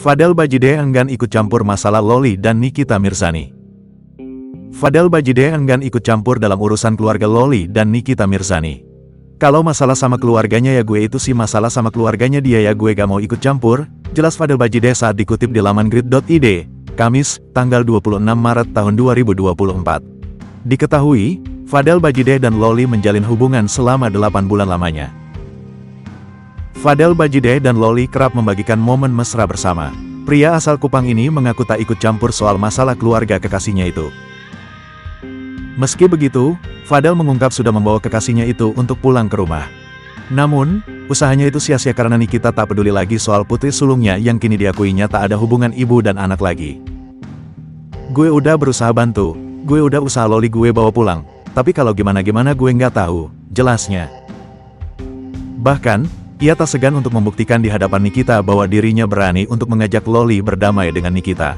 Fadel Bajide enggan ikut campur masalah Loli dan Nikita Mirzani. Fadel Bajide enggan ikut campur dalam urusan keluarga Loli dan Nikita Mirzani. Kalau masalah sama keluarganya ya gue itu sih masalah sama keluarganya dia ya gue gak mau ikut campur, jelas Fadel Bajide saat dikutip di laman grid.id, Kamis, tanggal 26 Maret tahun 2024. Diketahui, Fadel Bajide dan Loli menjalin hubungan selama 8 bulan lamanya. Fadel Bajide dan Loli kerap membagikan momen mesra bersama. Pria asal Kupang ini mengaku tak ikut campur soal masalah keluarga kekasihnya itu. Meski begitu, Fadel mengungkap sudah membawa kekasihnya itu untuk pulang ke rumah. Namun, usahanya itu sia-sia karena Nikita tak peduli lagi soal putri sulungnya yang kini diakuinya tak ada hubungan ibu dan anak lagi. Gue udah berusaha bantu, gue udah usaha Loli gue bawa pulang, tapi kalau gimana-gimana gue nggak tahu, jelasnya. Bahkan, ia tak segan untuk membuktikan di hadapan Nikita bahwa dirinya berani untuk mengajak Loli berdamai dengan Nikita.